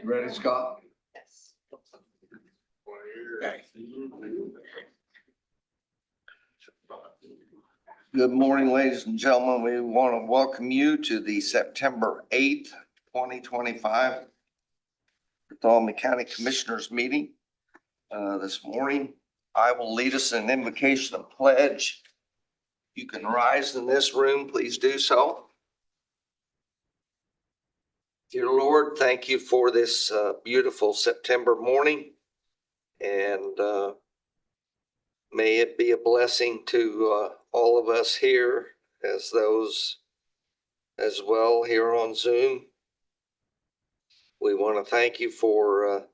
Ready, Scott? Yes. Okay. Good morning, ladies and gentlemen. We want to welcome you to the September 8th, 2025 Bartholomew County Commissioners meeting. This morning, I will lead us in an invocation of pledge. You can rise in this room, please do so. Dear Lord, thank you for this beautiful September morning, and may it be a blessing to all of us here, as those as well here on Zoom. We want to thank you for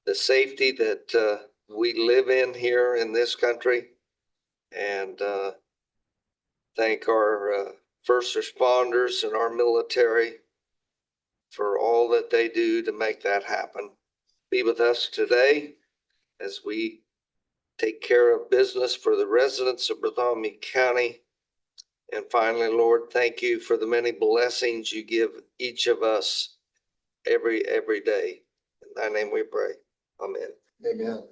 the safety that we live in here in this country, and thank our first responders and our military for all that they do to make that happen. Be with us today as we take care of business for the residents of Bartholomew County. And finally, Lord, thank you for the many blessings you give each of us every day. In thy name we pray. Amen. Amen.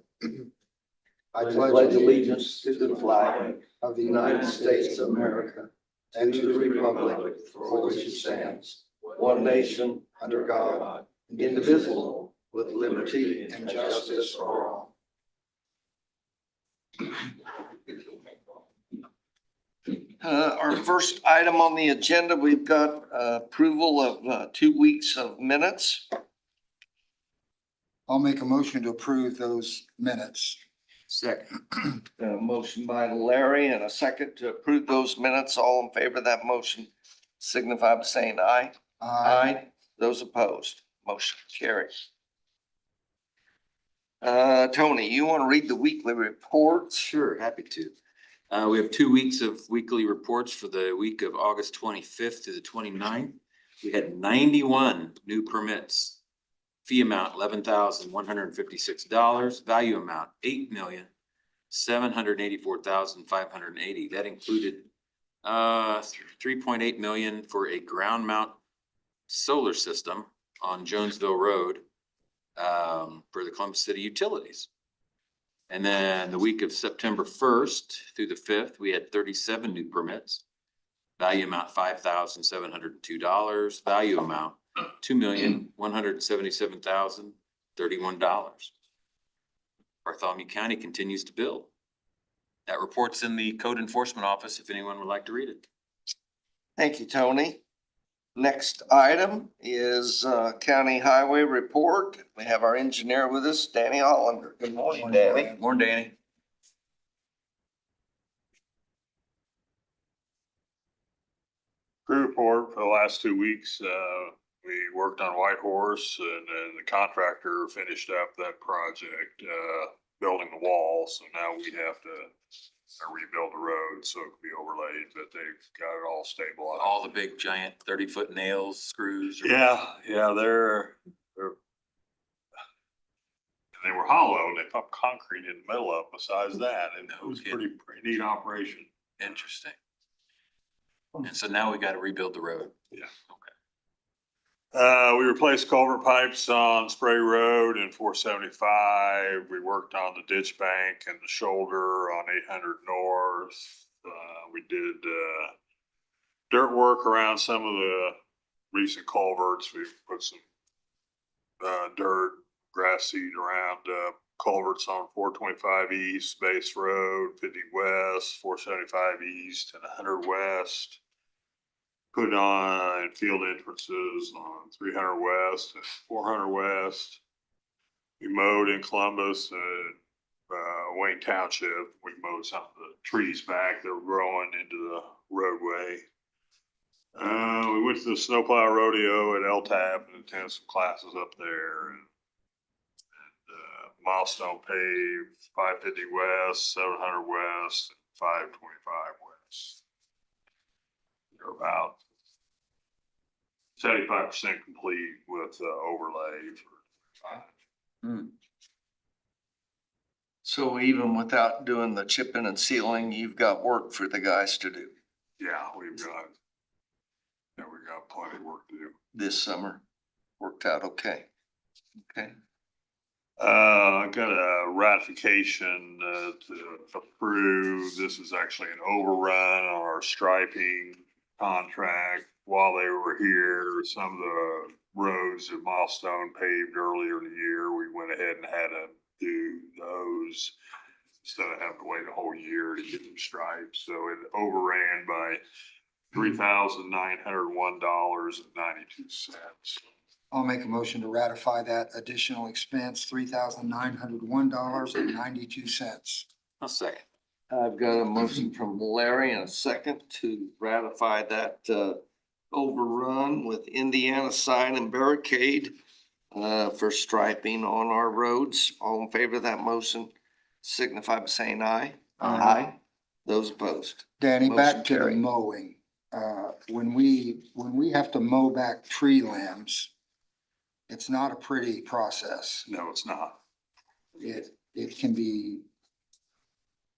I pledge allegiance to the flag of the United States of America and to the republic for which it stands, one nation, under God, indivisible, with liberty and justice for all. Our first item on the agenda, we've got approval of 2 weeks of minutes. I'll make a motion to approve those minutes. Second. Motion by Larry and a second to approve those minutes. All in favor of that motion signify by saying aye. Aye. Those opposed, motion carries. Tony, you want to read the weekly reports? Sure, happy to. We have 2 weeks of weekly reports for the week of August 25th to the 29th. We had 91 new permits. Fee amount $11,156. Value amount $8,784,580. That included $3.8 million for a ground mount solar system on Jonesville Road for the Columbus City Utilities. And then the week of September 1st through the 5th, we had 37 new permits. Value amount $5,702. Value amount $2,177,031. Bartholomew County continues to build. That report's in the code enforcement office if anyone would like to read it. Thank you, Tony. Next item is county highway report. We have our engineer with us, Danny Hollander. Good morning, Danny. Morning, Danny. Crew report for the last 2 weeks. We worked on White Horse, and then the contractor finished up that project, building the wall. So now we have to rebuild the road so it can be overlaid, but they've got it all stabilized. All the big giant 30-foot nails, screws. Yeah, they were hollow, and they pumped concrete in the middle of them besides that, and it was pretty neat operation. Interesting. And so now we got to rebuild the road. Yeah. Okay. We replaced culvert pipes on Spray Road and 475. We worked on the ditch bank and the shoulder on 800 North. We did dirt work around some of the recent culverts. We put some dirt, grass seed around culverts on 425 East, Base Road, 50 West, 475 East, and 100 West. Put on field entrances on 300 West and 400 West. We mowed in Columbus and Wayne Township. We mowed some of the trees back that were growing into the roadway. We went to the snowplow rodeo at LTAP and attended some classes up there. And milestone paved 550 West, 700 West, and 525 West. They're about 75% complete with overlay for 5. So even without doing the chipping and sealing, you've got work for the guys to do Yeah, we got plenty of work to do. this summer. worked out okay. Okay. I've got a ratification to approve. This is actually an overrun on our striping contract. While they were here, some of the roads that Milestone paved earlier in the year, we went ahead and had to do those instead of having to wait a whole year to get them striped. So it overran by $3,901.92. I'll make a motion to ratify that additional expense, $3,901.92. I'll second. I've got a motion from Larry and a second to ratify that overrun with Indiana Sign and Barricade for striping on our roads. All in favor of that motion signify by saying aye. Aye. Those opposed. Danny, Motion back to the carried. mowing. When we have to mow back tree limbs, it's not a pretty process. No, it's not.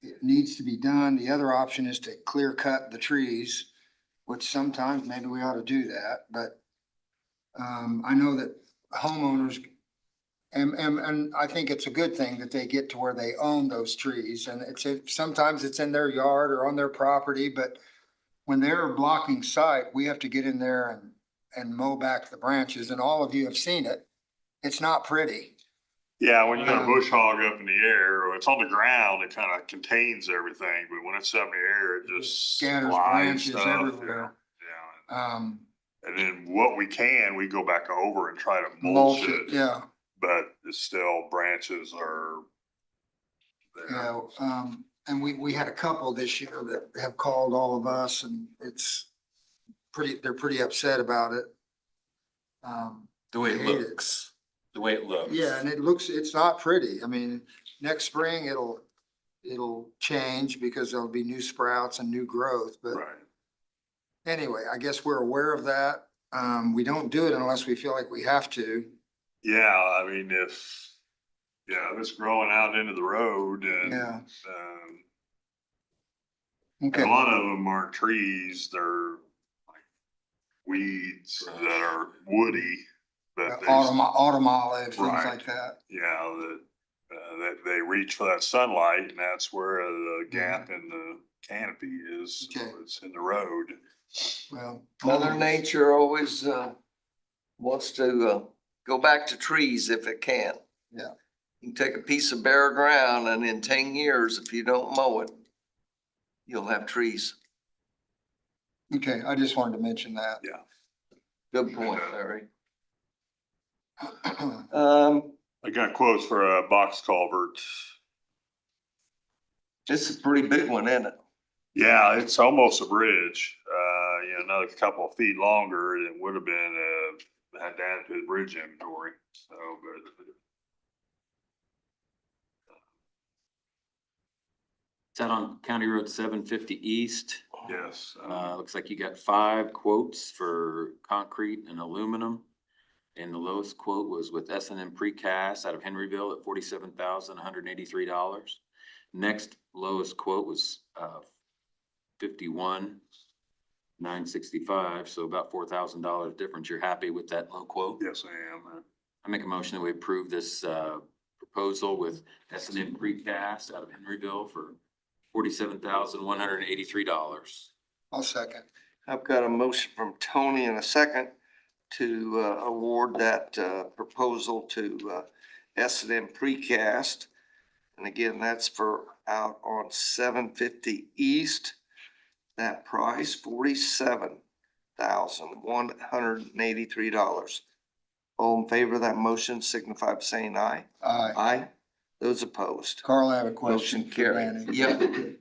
It needs to be done. The other option is to clear cut the trees, which sometimes maybe we ought to do that, but I know that homeowners, and I think it's a good thing that they get to where they own those trees, and sometimes it's in their yard or on their property, but when they're blocking sight, we have to get in there and mow back the branches, and all of you have seen it. It's not pretty. Yeah, when you got a bush hog up in the air, or it's on the ground, it kind of contains everything, but when it's up in the air, it just Scatters flies branches stuff. everywhere. Yeah. And then what we can, we go back over and try to Mulch mulch it, it, yeah, but it's still branches are there. yeah. And we had a couple this year that have called all of us, and they're pretty upset about it. The way they it hate looks. The way it looks. Yeah, and it's not pretty. I mean, next spring it'll change because there'll be new sprouts and new growth, but Right. anyway, I guess we're aware of that. We don't do it unless we feel like we have to. Yeah, I mean, if it's growing out into the road and, Yeah. and a Okay, lot of them aren't trees, they're like weeds that are woody. But autumn olive, things Right. like that. that they reach for that sunlight, and that's where the gap in the canopy is. So Okay. it's in the road. Well. Mother Nature always wants to go back to trees if it can. Yeah. You can take a piece of bare ground and in 10 years, if you don't mow it, you'll have trees. Okay, I just wanted to mention that. Yeah. Good point, Larry. I got quotes for a box culvert. This is a pretty big one, isn't it? Yeah, it's almost a bridge. Another couple of feet longer, it would have been, had to add to the bridge inventory. So, but Is that on County Road 750 East? yes. Looks like you got 5 quotes for concrete and aluminum. And the lowest quote was with S&M Precast out of Henryville at $47,183. Next lowest quote was $51,965, so about $4,000 difference. You're happy with that low quote? Yes, I am. I make a motion that we approve this proposal with S&M Precast out of Henryville for $47,183. I'll second. I've got a motion from Tony and a second to award that proposal to S&M Precast. And again, that's for out on 750 East. That price, $47,183. All in favor of that motion signify by saying aye. Aye. Aye. Those opposed. Carl, I have a question Motion for carried. Danny. Yep.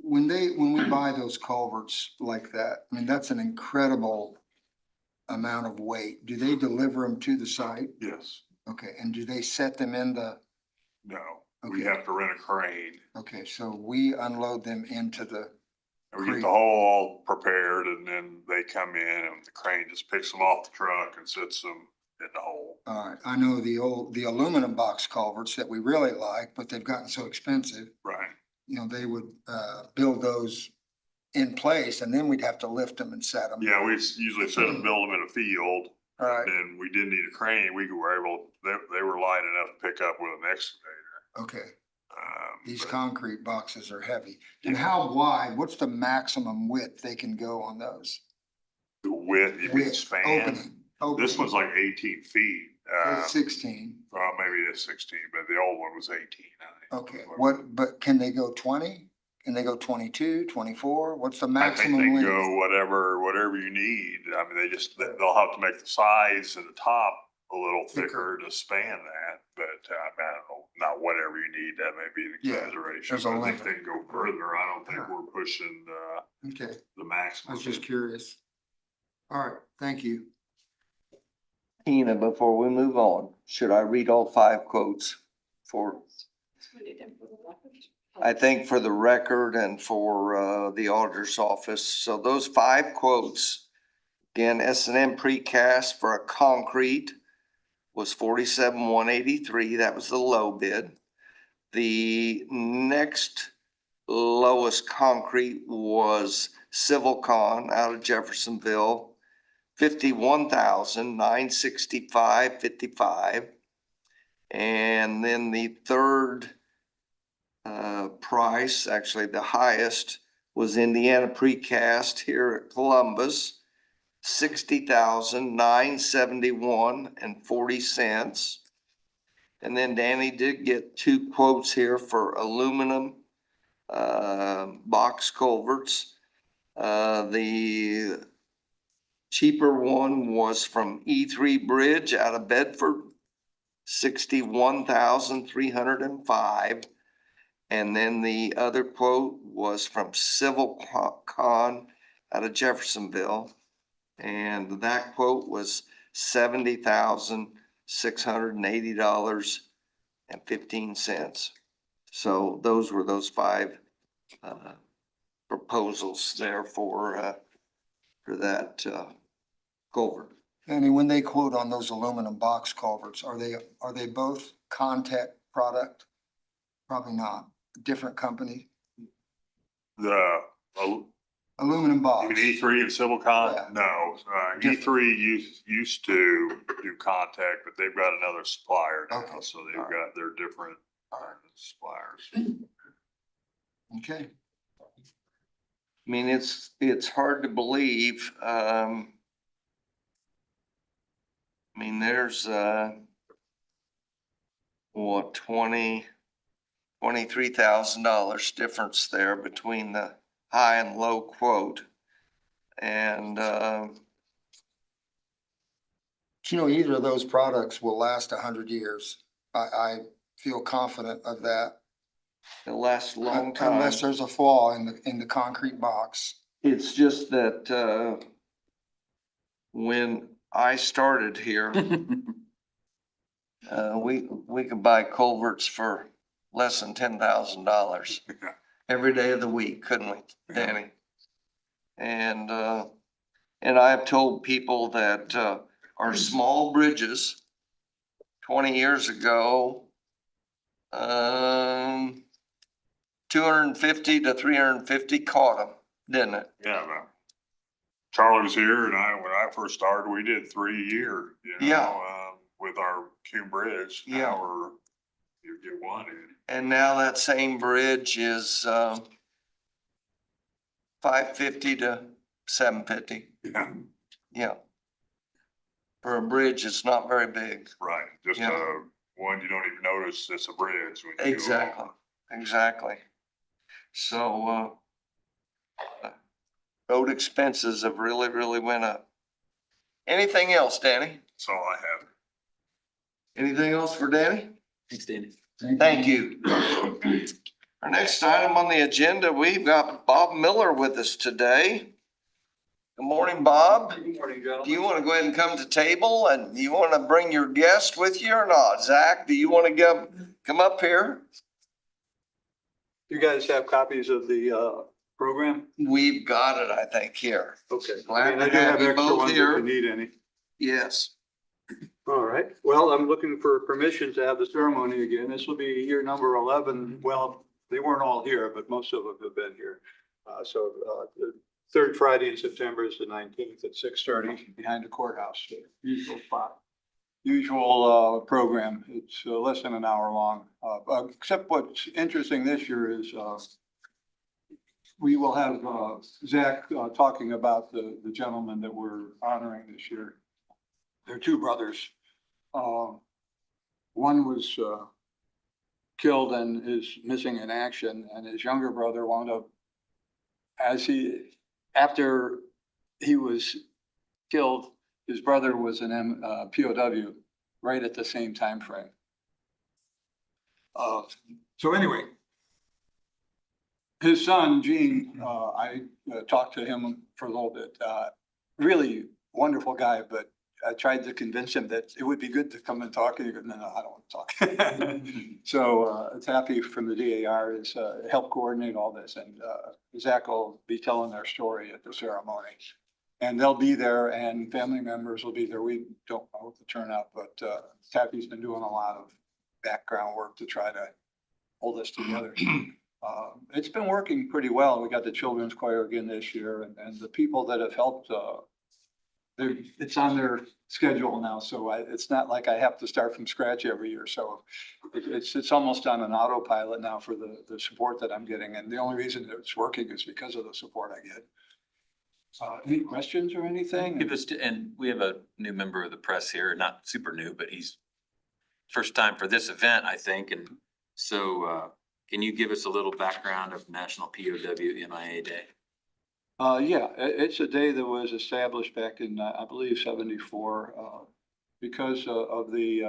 When we buy those culverts like that, I mean, that's an incredible amount of weight. Do they deliver them to the site? Yes. Okay, and do they set them in the, No, we Okay. have to rent a crane. okay, so we unload them into the, And we get Crane. the hole all prepared, and then they come in and the crane just picks them off the truck and sits them in the hole. all right, I know the aluminum box culverts that we really like, but they've gotten so expensive. Right. They would build those in place, and then we'd have to lift them and set them. Yeah, we usually set them, build them in a field, All right, And we didn't need a crane. We were able, they were light enough to pick up with an excavator. okay. These But concrete boxes are heavy. And how wide, what's the maximum width they can go on those? the width, you mean Width, span? opening. This one's like 18 feet. It's 16. Well, maybe it's 16, but the old one was 18. I think. Okay, but can they go 20? Can they go 22, 24? What's the I think maximum they length? go whatever you need. I mean, they'll have to make the sides and the top a little thicker to span that, but I don't know, not whatever you need. That may be an Yeah, exaggeration. there's a But I think limit. they can go further. I don't think we're pushing Okay, the I maximum. was just curious. All right, thank you. Tina, before we move on, should I read all 5 quotes for, I think for the record and for the auditor's office? So those 5 quotes, again, S&M precast for a concrete was 47,183. That was the low bid. The next lowest concrete was Civilcon out of Jeffersonville, 51,965.55. And then the third price, actually the highest, was Indiana Precast here at Columbus, 60,971.40. And then Danny did get 2 quotes here for aluminum box culverts. The cheaper one was from E3 Bridge out of Bedford, 61,305. And then the other quote was from Civilcon out of Jeffersonville. And that quote was $70,680.15. So those were those 5 proposals there for that culvert. And when they quote on those aluminum box culverts, are they both Contact product? Probably not. Different company, You aluminum box. mean E3 and Civilcon? Yeah. No, E3 used to do contact, but they've got another supplier now, Okay. so they've All right. got their different suppliers. Okay, I mean, it's hard to believe. I mean, there's what, $23,000 difference there between the high and low quote. And you know, either of those products will last 100 years. I feel confident of that. it lasts a long time. Unless there's a flaw in the concrete box. It's just that when I started here, we could buy culverts for less than $10,000 every day of the week, couldn't we, Danny? And I've told people that our small bridges 20 years ago, 250 to 350 caught them, didn't it? Yeah, but Charlie was here and when I first started, we did 3 a year, with our Q bridge. Yeah. Now you get 1 in. And now that same bridge is 550 to 750. Yeah, Yeah. For a bridge, it's not very big. right. Just Yeah. one you don't even notice it's a bridge. When you go Exactly, along. exactly. So road expenses have really went up. Anything else, Danny? That's all I have. Anything else for Danny? Thanks, Danny. Thank you. Our next item on the agenda, we've got Bob Miller with us today. Good morning, Bob. Good morning, gentlemen. Do you want to go ahead and come to table, and you want to bring your guest with you or not? Zach, do you want to come up here? You guys have copies of the program? We've got it, I think, here. Okay. Glad to I do have have you extra both ones if here. you need any. Yes. All right. Well, I'm looking for permission to have the ceremony again. This will be year number 11. Well, they weren't all here, but most of them have been here. third Friday in September is the 19th at 6:30 behind the courthouse. Usual spot. Usual program. It's less than an hour long. Except what's interesting this year is we will have Zach talking about the gentleman that we're honoring this year. They're two brothers. One was killed and is missing in action, and his younger brother wound up after he was killed, his brother was an POW right at the same time frame. So anyway, his son, Gene, I talked to him for a little bit. Really wonderful guy, but I tried to convince him that it would be good to come and talk. And he goes, no, I don't want to talk. So it's happy from the DAR is help coordinate all this. And Zach will be telling their story at the ceremony. And they'll be there and family members will be there. We don't know the turnout, but Tappy's been doing a lot of background work to try to hold this together. It's been working pretty well. We got the children's choir again this year, and the people that have helped, it's on their schedule now. So it's not like I have to start from scratch every year. So it's almost on an autopilot now for the support that I'm getting. And the only reason that it's working is because of the support I get. Any questions or anything? And we have a new member of the press here, not super new, but he's first time for this event, I think. And so can you give us a little background of National POW MIA Day? Yeah, it's a day that was established back in, I believe, 74, because of the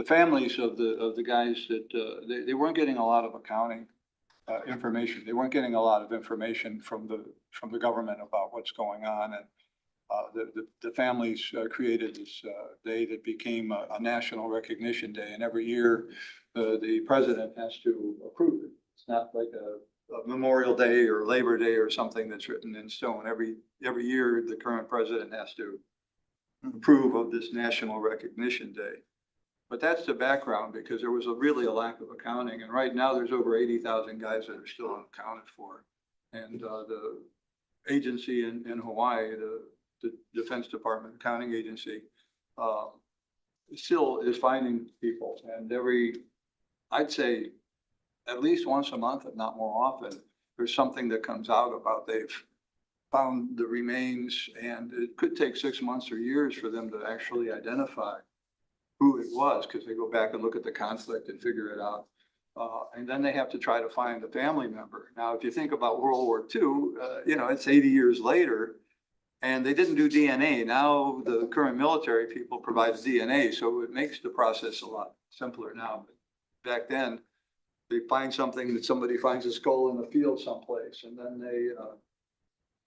families of the guys that they weren't getting a lot of accounting information. They weren't getting a lot of information from the government about what's going on. And the families created this day that became a national recognition day. And every year, the president has to approve it. It's not like a Memorial Day or Labor Day or something that's written in stone. Every year, the current president has to approve of this National Recognition Day. But that's the background, because there was really a lack of accounting. And right now there's over 80,000 guys that are still unaccounted for. And the agency in Hawaii, the Defense Department Accounting Agency, still is finding people. And I'd say at least once a month, if not more often, there's something that comes out about they've found the remains, and it could take 6 months or years for them to actually identify who it was, because they go back and look at the conflict and figure it out. And then they have to try to find the family member. Now, if you think about World War II, it's 80 years later, and they didn't do DNA. Now the current military people provide DNA, so it makes the process a lot simpler now. But back then, they find something that somebody finds a skull in the field someplace, and then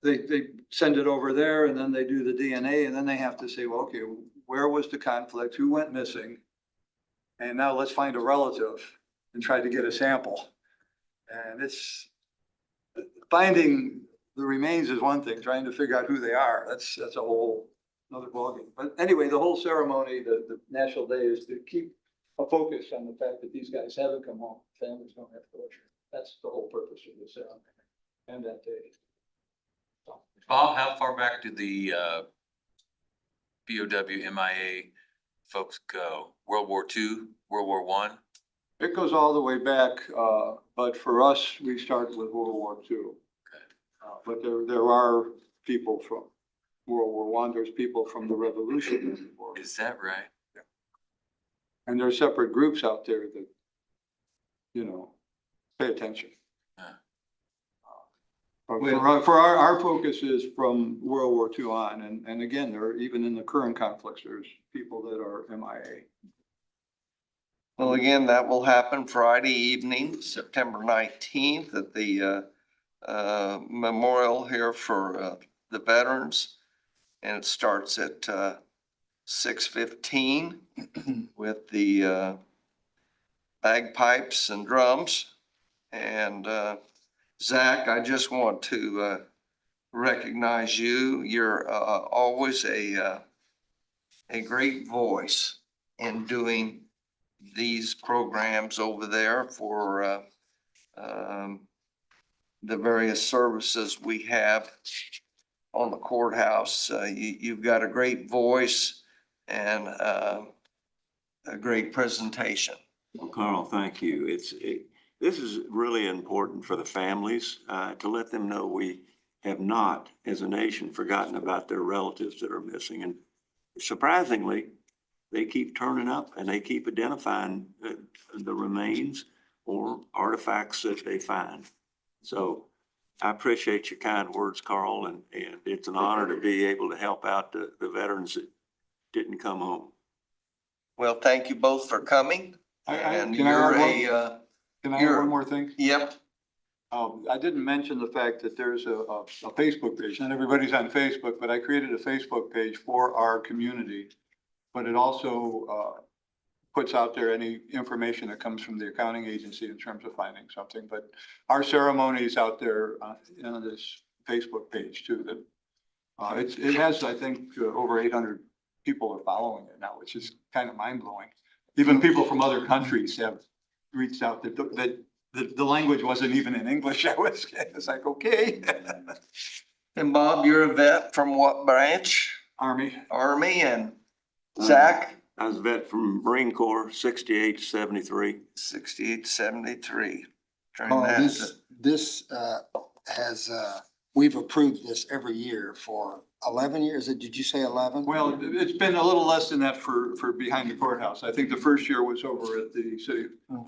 they send it over there, and then they do the DNA, and then they have to say, well, okay, where was the conflict? Who went missing? And now let's find a relative and try to get a sample. And it's finding the remains is one thing, trying to figure out who they are. That's a whole another ballgame. But anyway, the whole ceremony, the National Day, is to keep a focus on the fact that these guys haven't come home. Families don't have closure. That's the whole purpose of the ceremony and that day. So, Bob, how far back do the POW MIA folks go? World War II, World War I? it goes all the way back, but for us, we start with World War II. But there are people from World War I. There's people from the Revolutionary War. Is that right? And there are separate groups out there that, pay attention. For our focus is from World War II on, and again, there are, even in the current conflicts, there's people that are MIA. Well, again, that will happen Friday evening, September 19th at the memorial here for the veterans. And it starts at 6:15 with the bagpipes and drums. And Zach, I just want to recognize you. You're always a great voice in doing these programs over there for the various services we have on the courthouse. You've got a great voice and a great presentation. Well, Carl, thank you. This is really important for the families, to let them know we have not, as a nation, forgotten about their relatives that are missing. And surprisingly, they keep turning up and they keep identifying the remains or artifacts that they find. So I appreciate your kind words, Carl, and it's an honor to be able to help out the veterans that didn't come home. Well, thank you both for coming. And Can I you're add one more thing? Yep. I didn't mention the fact that there's a Facebook page. Not everybody's on Facebook, but I created a Facebook page for our community. But it also puts out there any information that comes from the accounting agency in terms of finding something. But our ceremony is out there on this Facebook page too. That it has, I think, over 800 people are following it now, which is kind of mind blowing. Even people from other countries have reached out that the language wasn't even in English. It's like, okay. And Bob, you're a vet from what branch? Army. Army. And Zach? I was a vet from Marine Corps, 68 to 73. 68, 73. This we've approved this every year for 11 years. Did you say 11? Well, it's been a little less than that for behind the courthouse. I think the first year was over at the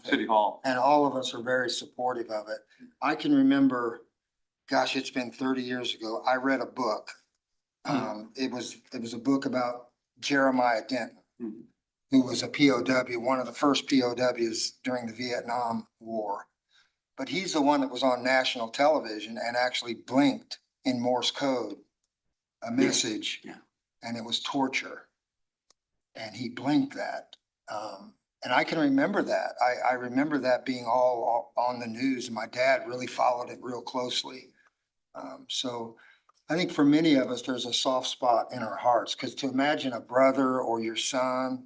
city hall. And all of us are very supportive of it. I can remember, gosh, it's been 30 years ago. I read a book. It was a book about Jeremiah Denton, who was a POW, one of the first POWs during the Vietnam War. But he's the one that was on national television and actually blinked in Morse code a message, and it was torture. And he blinked that. And I can remember that. I remember that being all on the news, and my dad really followed it real closely. So I think for many of us, there's a soft spot in our hearts, because to imagine a brother or your son,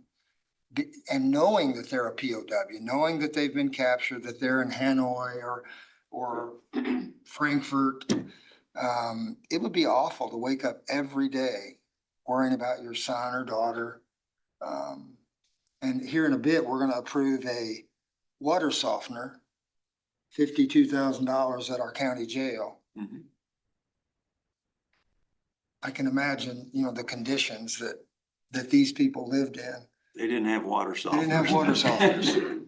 and knowing that they're a POW, knowing that they've been captured, that they're in Hanoi or Frankfurt, it would be awful to wake up every day worrying about your son or daughter. And here in a bit, we're going to approve a water softener, $52,000 at our county jail. I can imagine, the conditions that these people lived in. They didn't have water softeners. They didn't have water softeners.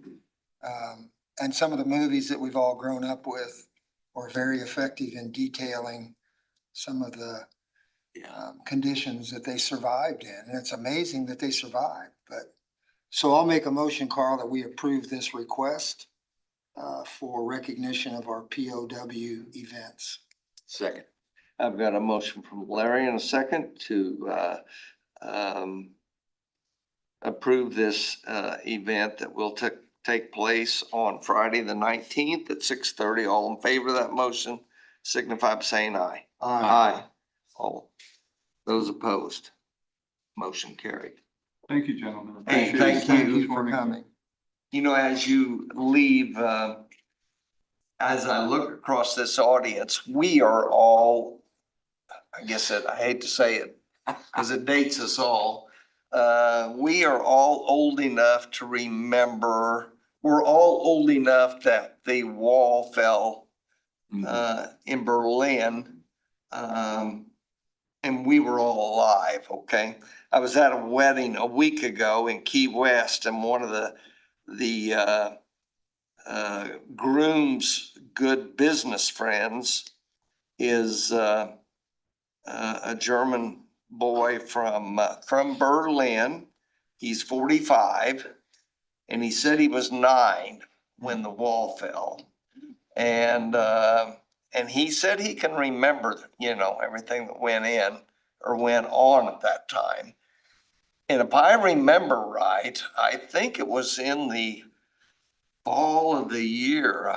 And some of the movies that we've all grown up with were very effective in detailing some of the conditions that they survived in. And it's amazing that they survived. So I'll make a motion, Carl, that we approve this request for recognition of our POW events. Second. I've got a motion from Larry and a second to approve this event that will take place on Friday, the 19th at 6:30. All in favor of that motion, signify by saying aye. Aye. All those opposed, motion carried. Thank you, gentlemen. Hey, Appreciate thank your time Thank this you for morning. coming. As you leave, as I look across this audience, we are all, I guess I hate to say it because it dates us all. We are all old enough to remember, we're all old enough that the wall fell in Berlin. And we were all alive, okay? I was at a wedding a week ago in Key West, and one of the groom's good business friends is a German boy from Berlin. He's 45, and he said he was 9 when the wall fell. And he said he can remember, everything that went in or went on at that time. And if I remember right, I think it was in the fall of the year.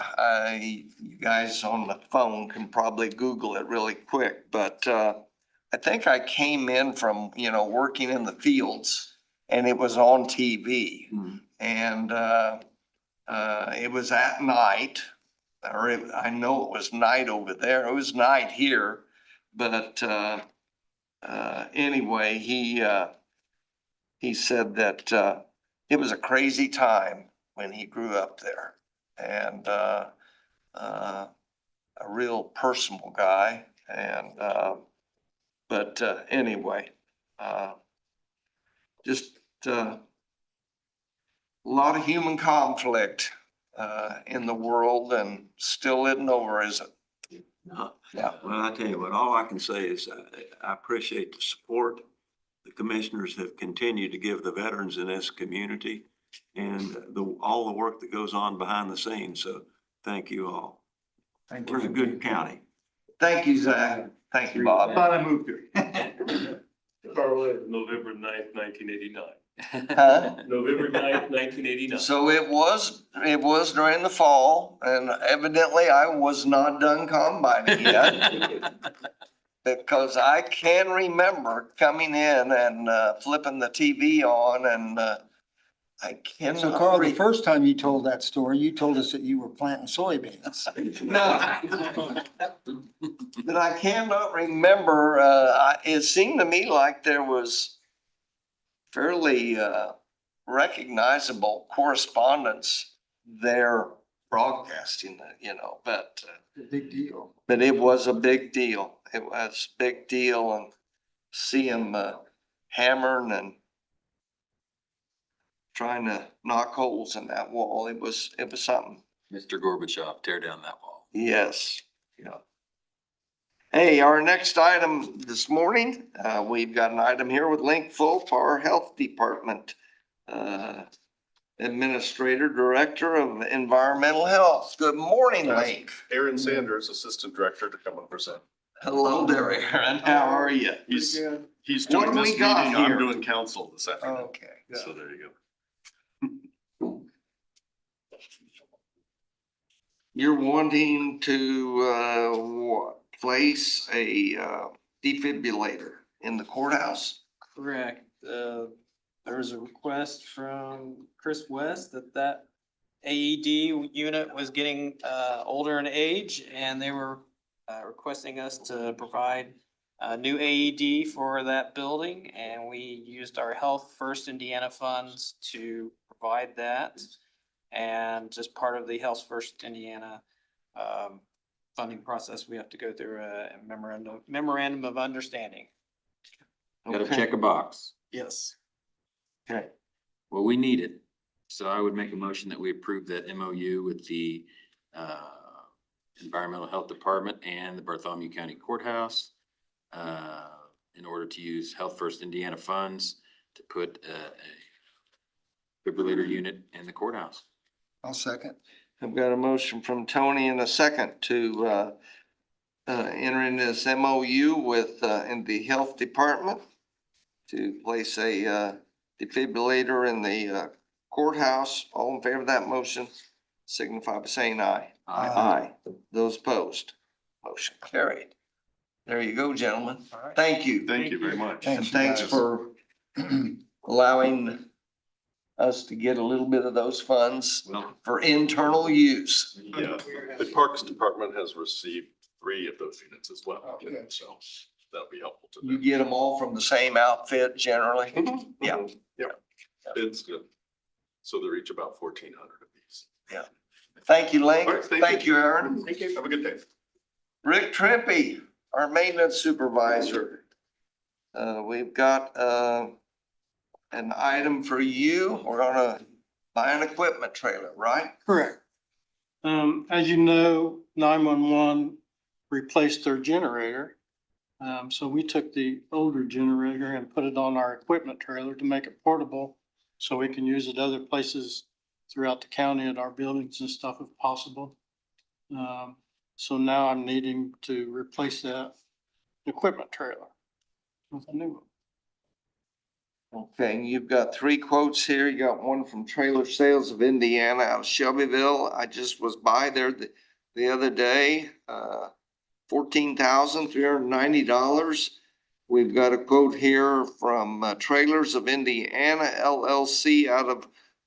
You guys on the phone can probably Google it really quick, but I think I came in from, working in the fields, and it was on TV. And it was at night. I know it was night over there. It was night here, but, anyway, he said that, it was a crazy time when he grew up there. And, a real personal guy and, but, anyway, just, a lot of human conflict, in the world and still isn't over, is it? No. Yeah. Well, I tell you what, all I can say is I appreciate the support. The commissioners have continued to give the veterans in this community and all the work that goes on behind the scenes. So thank you all. Thank you. We're in a good county. Thank you, Zach. Thank you, Bob. I moved here. November 9th, 1989. Huh? November 9th, 1989. So it was during the fall and evidently I was not done combining yet. Because I can remember coming in and, flipping the TV on and, I cannot. So Carl, the first time you told that story, you told us that you were planting soybeans. No. But I cannot remember, it seemed to me like there was fairly, recognizable correspondence there broadcasting, but, Big deal. but it was a big deal. It was a big deal and see him, hammering and trying to knock holes in that wall. It was something. Mr. Gorbachev, tear down that wall. Yes, yeah. Hey, our next item this morning, we've got an item here with Link Fulp, our Health Department Administrator, Director of Environmental Health. Good morning, Link. Aaron Sanders, Assistant Director, to come and present. Hello there, Aaron. How are you? He's What doing do this we got meeting, I'm here? doing council this afternoon. Okay. So there you go. You're wanting to, what, place a defibrillator in the courthouse? Correct. There was a request from Chris West that AED unit was getting older in age, and they were requesting us to provide a new AED for that building, and we used our Health First Indiana funds to provide that. And just part of the Health First Indiana funding process, we have to go through a memorandum of understanding. Gotta Okay. check a box. Yes. Okay. Well, we need it. So I would make a motion that we approve that MOU with the Environmental Health Department and the Bartholomew County Courthouse in order to use Health First Indiana funds to put a defibrillator unit in the courthouse. I'll second. I've got a motion from Tony and a second to enter in this MOU with in the Health Department to place a defibrillator in the courthouse. All in favor of that motion, signify by saying aye. Aye. Those opposed, motion carried. There you go, gentlemen. All right. Thank you. Thank you very much. And thanks guys. for allowing us to get a little bit of those funds Well, for internal use. yeah, the Parks Department has received 3 of those units as well. Okay. So that'll be helpful to You them. get them all from the same outfit generally? Yeah. Yep. It's good. So they're each about 1,400 apiece. Thank you, Link. All right, Thank you, Aaron. Thank you. Have a good day. Rick Trippy, our maintenance supervisor. We've got an item for you. We're gonna buy an equipment trailer, right? Correct. As you know, 911 replaced their generator. So we took the older generator and put it on our equipment trailer to make it portable, so we can use it other places throughout the county at our buildings and stuff if possible. So now I'm needing to replace that equipment trailer with a new one. Okay, and you've got 3 quotes here. You got one from Trailer Sales of Indiana out of Shelbyville. I just was by there the other day. $14,390. We've got a quote here from Trailers of Indiana LLC out of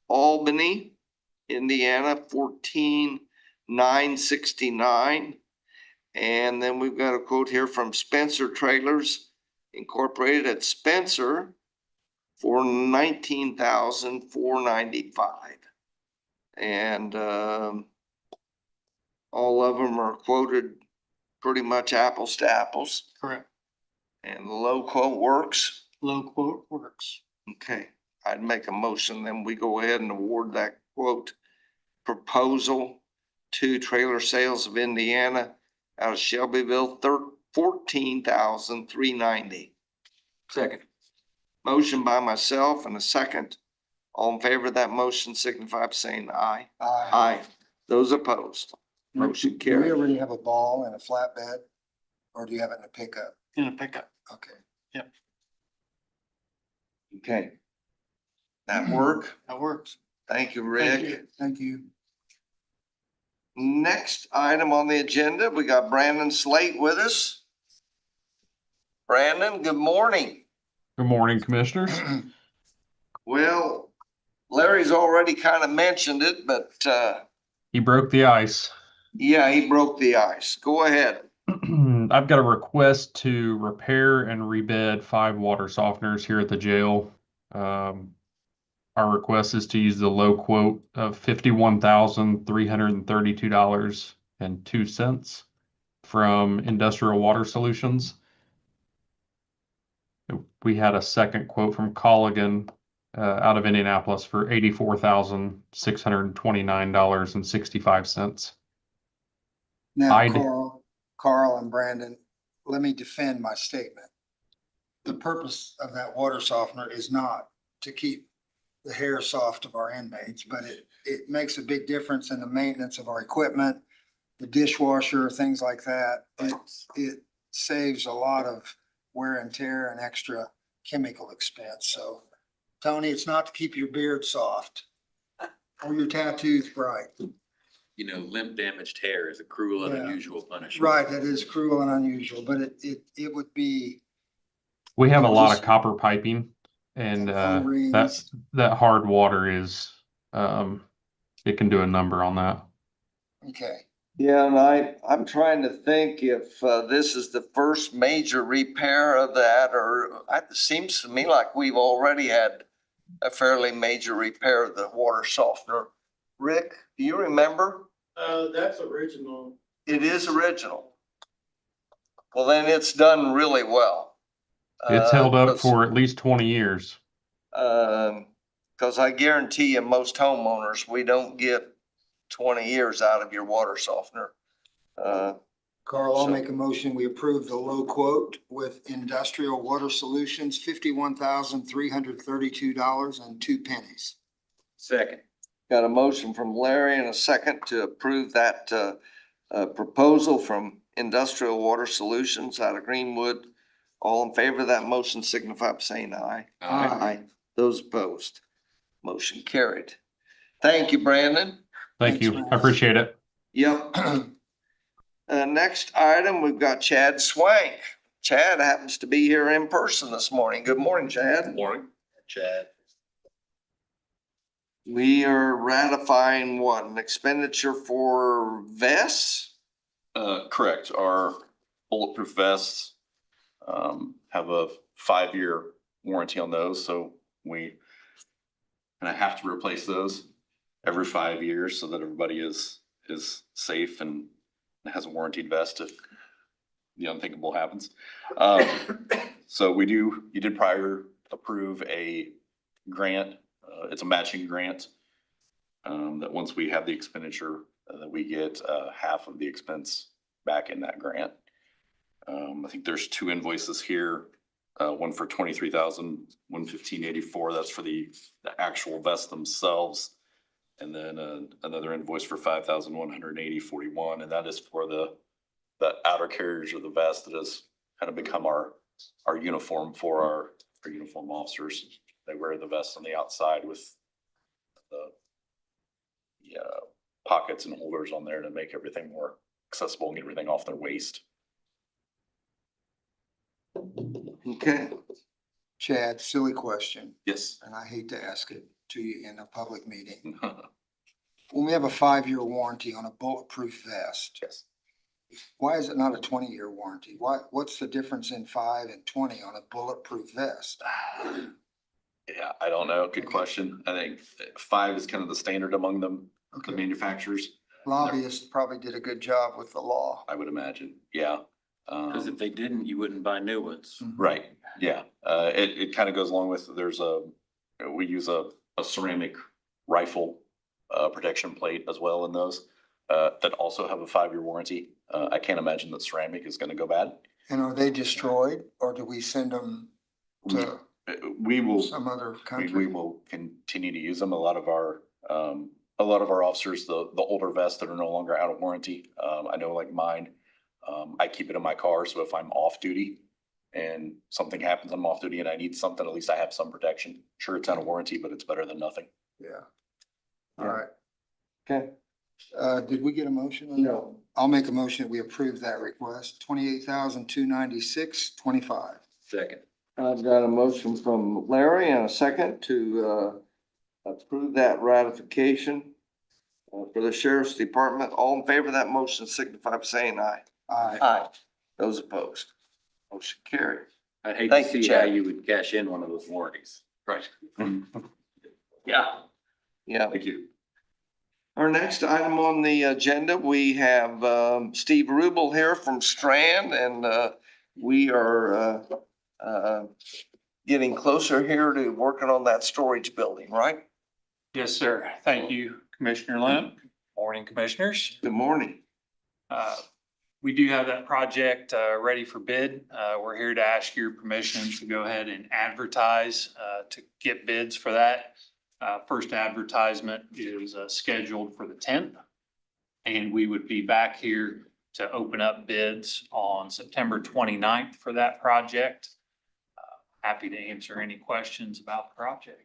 Albany, Indiana, $1,490. $969. And then we've got a quote here from Spencer Trailers Incorporated at Spencer for $19,495. And all of them are quoted pretty much apples to apples, Correct. and the low quote works. Low quote works. Okay, I'd make a motion, then we go ahead and award that quote proposal to Trailer Sales of Indiana out of Shelbyville, $14,390. Second. Motion by myself and a second. All in favor of that motion signify by saying aye. Aye. Those opposed, motion Do we carried. already have a ball and a flatbed? Or do you have it in a pickup? In a pickup. Okay. Okay. That work? That works. Thank you, Thank Rick. you. Thank you. Next item on the agenda, we got Brandon Slate with us. Brandon, good morning. Good morning, Commissioners. Well, Larry's already kind of mentioned it, but He broke the ice. yeah, he broke the ice. Go ahead. I've got a request to repair and rebed 5 water softeners here at the jail. Our request is to use the low quote of $51,332.02 from Industrial Water Solutions. We had a second quote from Colligan out of Indianapolis for $84,629.65. Now, Carl and Brandon, let me defend my statement. The purpose of that water softener is not to keep the hair soft of our inmates, but it makes a big difference in the maintenance of our equipment, the dishwasher, things like that. It saves a lot of wear and tear and extra chemical expense. So, Tony, it's not to keep your beard soft or your tattoos bright. You know, limp damaged hair is a cruel and Yeah. unusual punishment. Right, that is cruel and unusual, but it would be, We have a lot of Just- copper piping, and And O-rings. that hard water is it can do a number on that. okay. Yeah, and I'm trying to think if this is the first major repair of that, or it seems to me like we've already had a fairly major repair of the water softener. Rick, do you remember? That's original. It is original. Well, then it's done really well. It's held up 'Cause, for at least 20 years. 'cause I guarantee you, most homeowners, we don't get 20 years out of your water softener. Carl, I'll So- make a motion. We approve the low quote with Industrial Water Solutions, $51,332.02. Second. Got a motion from Larry and a second to approve that proposal from Industrial Water Solutions out of Greenwood. All in favor of that motion signify by saying aye. Aye. Those opposed, motion carried. Thank you, Brandon. Thank Thanks, you. man. I appreciate it. Yep. Next item, we've got Chad Swank. Chad happens to be here in person this morning. Good morning, Chad. Morning. Chad. We are ratifying what, an expenditure for vests? Correct. Our bulletproof vests have a 5-year warranty on those, so we kind of have to replace those every 5 years so that everybody is safe and has a warranted vest if the unthinkable happens. So you did prior approve a grant. It's a matching grant that once we have the expenditure, that we get half of the expense back in that grant. I think there's 2 invoices here, one for $23,115.84. That's for the actual vests themselves. And then another invoice for $5,180.41, and that is for the outer carriage of the vest that has kind of become our uniform for our uniform officers. They wear the vest on the outside with the pockets and holders on there to make everything more accessible and get everything off their waist. Okay. Chad, silly question, Yes. and I hate to ask it to you in a public meeting. when we have a 5-year warranty on a bulletproof vest, Yes. why is it not a 20-year warranty? What's the difference in 5 and 20 on a bulletproof vest? Yeah, I don't know. Good question. I think 5 is kind of the standard among them, the Okay. manufacturers, Lobbyists probably did a good job with the law. I would imagine. Yeah. Cause if they didn't, you wouldn't buy new ones. Right, yeah. It kind of goes along with, we use a ceramic rifle protection plate as well in those that also have a 5-year warranty. I can't imagine that ceramic is gonna go bad. And are they destroyed or do we send them to We will, some other we country? will continue to use them. A lot of our officers, the older vests that are no longer out of warranty, I know like mine, I keep it in my car, so if I'm off duty and something happens, I'm off duty and I need something, at least I have some protection. Sure, it's out of warranty, but it's better than nothing. Yeah. All right. Okay. Did we get a motion? on that? No. I'll make a motion that we approve that request, 28,296.25. Second. I've got a motion from Larry and a second to approve that ratification for the sheriff's department. All in favor of that motion signify by saying aye. Aye. Aye. Those opposed. Motion carried. I'd hate Thank to you, see how Chad. you would cash in one of those warranties. Right. Yeah. Yeah. Thank you. Our next item on the agenda, we have Steve Rubel here from Strand, and we are getting closer here to working on that storage building, right? Yes, sir. Thank you, Commissioner Lent. Morning, Commissioners. Good morning. We do have that project ready for bid. We're here to ask your permission to go ahead and advertise to get bids for that. First advertisement is scheduled for the 10th. And we would be back here to open up bids on September 29th for that project. Happy to answer any questions about the project.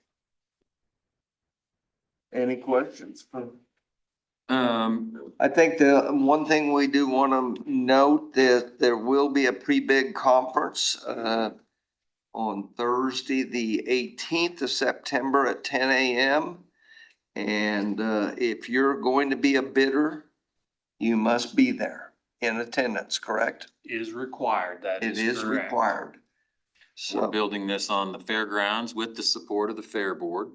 Any questions? I think the one thing we do want to note that there will be a pre-bid conference on Thursday, the 18th of September at 10 a.m. And if you're going to be a bidder, you must be there in attendance, correct? Is required. That It is is correct. required. We're So, building this on the fairgrounds with the support of the Fair Board.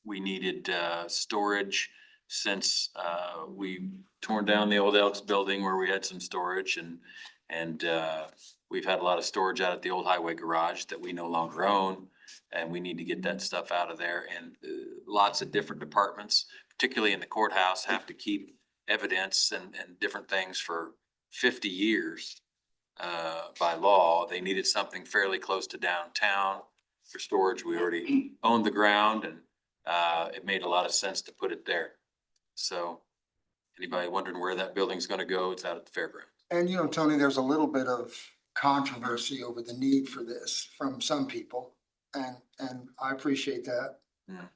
We needed storage since we torn down the old Elks building where we had some storage and we've had a lot of storage out at the old highway garage that we no longer own. And we need to get that stuff out of there, and lots of different departments, particularly in the courthouse, have to keep evidence and different things for 50 years. By law, they needed something fairly close to downtown for storage. We already owned the ground and it made a lot of sense to put it there. So anybody wondering where that building's gonna go, it's out at the fairground. And you know, Tony, there's a little bit of controversy over the need for this from some people, and I appreciate that. Yeah.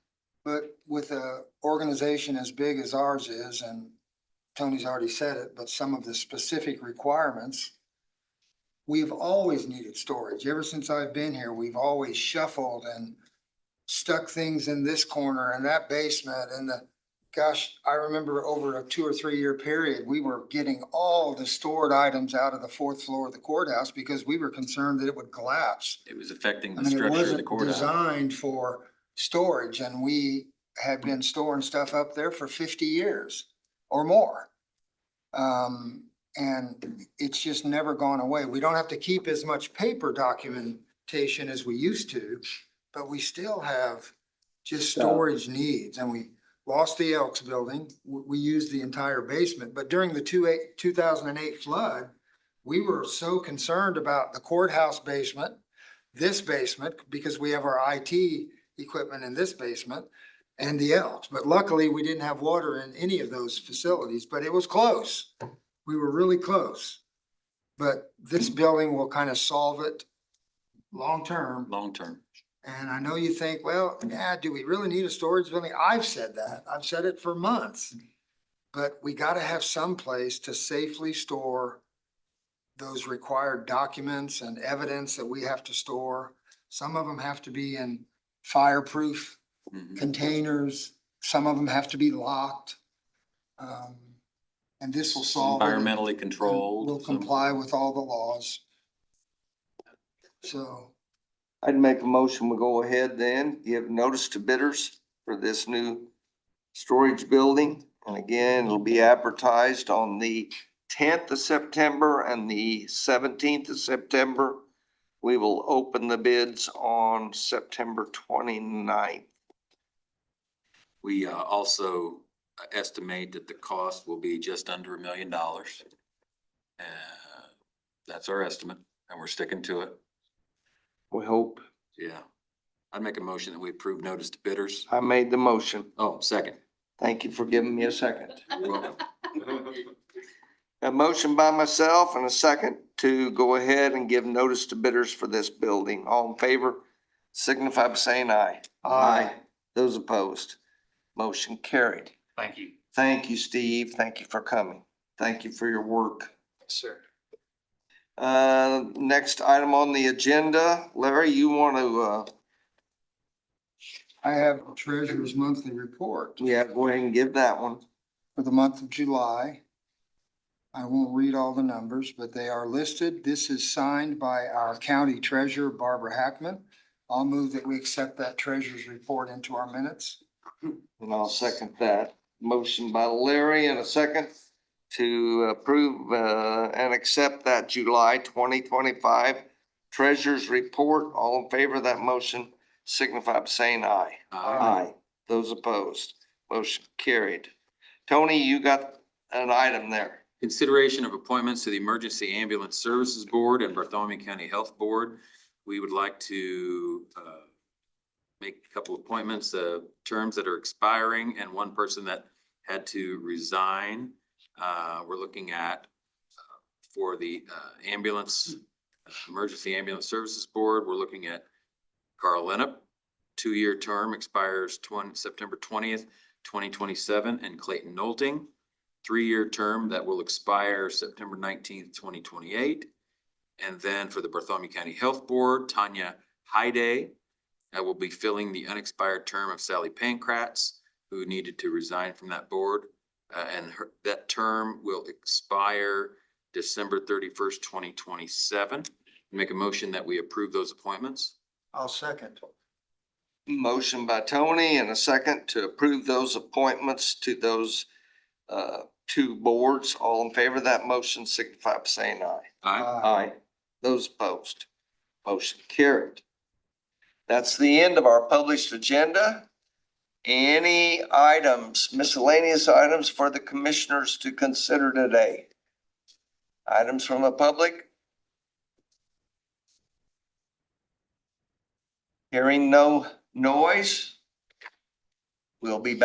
But with a organization as big as ours is, and Tony's already said it, but some of the specific requirements, we've always needed storage. Ever since I've been here, we've always shuffled and stuck things in this corner and that basement and gosh, I remember over a 2 or 3 year period, we were getting all the stored items out of the 4th floor of the courthouse because we were concerned that it would collapse. It was affecting I the mean, it structure of the wasn't courthouse. designed for storage, and we had been storing stuff up there for 50 years or more. And it's just never gone away. We don't have to keep as much paper documentation as we used to, but we still have just storage needs, and we lost the Elks building. We used the entire basement, but during the 2008 flood, we were so concerned about the courthouse basement, this basement, because we have our IT equipment in this basement, and the Elks. But luckily, we didn't have water in any of those facilities, but it was close. We were really close. But this building will kind of solve it long-term. Long-term. And I know you think, well, yeah, do we really need a storage building? I've said that. I've said it for months. But we gotta have some place to safely store those required documents and evidence that we have to store. Some of them have to be in fireproof Mhm. containers. Some of them have to be locked. And this will solve it. Environmentally controlled. Will comply with all the laws. So I'd make a motion, we go ahead then, give notice to bidders for this new storage building. And again, it'll be advertised on the 10th of September and the 17th of September. We will open the bids on September 29th. We also estimate that the cost will be just under $1 million. That's our estimate, and we're sticking to it. We hope. Yeah. I'd make a motion that we approve notice to bidders. I made the motion. Oh, second. Thank you for giving me a second. You're welcome. A motion by myself and a second to go ahead and give notice to bidders for this building. All in favor, signify by saying aye. Aye. Those opposed, motion carried. Thank you. Thank you, Steve. Thank you for coming. Thank you for your work. Sir. Next item on the agenda, Larry, you want to, I have the treasurer's monthly report yeah, go ahead and give that one. for the month of July. I won't read all the numbers, but they are listed. This is signed by our county treasurer, Barbara Hackman. I'll move that we accept that treasurer's report into our minutes. And I'll second that. Motion by Larry and a second to approve and accept that July 2025 treasurer's report. All in favor of that motion, signify by saying aye. Aye. Those opposed, motion carried. Tony, you got an item there. Consideration of appointments to the Emergency Ambulance Services Board and Bartholomew County Health Board. We would like to make a couple of appointments, terms that are expiring and one person that had to resign. We're looking at for the Emergency Ambulance Services Board, we're looking at Carl Lenup, 2-year term expires September 20th, 2027, and Clayton Nolting, 3-year term that will expire September 19th, 2028. And then for the Bartholomew County Health Board, Tanya Hyde will be filling the unexpired term of Sally Pankratz, who needed to resign from that board. That term will expire December 31st, 2027. Make a motion that we approve those appointments. I'll second. Motion by Tony and a second to approve those appointments to those two boards. All in favor of that motion, signify by saying aye. Aye. Those opposed, motion carried. That's the end of our published agenda. Any items, miscellaneous items for the commissioners to consider today? Items from the public? Hearing no noise, we'll be back.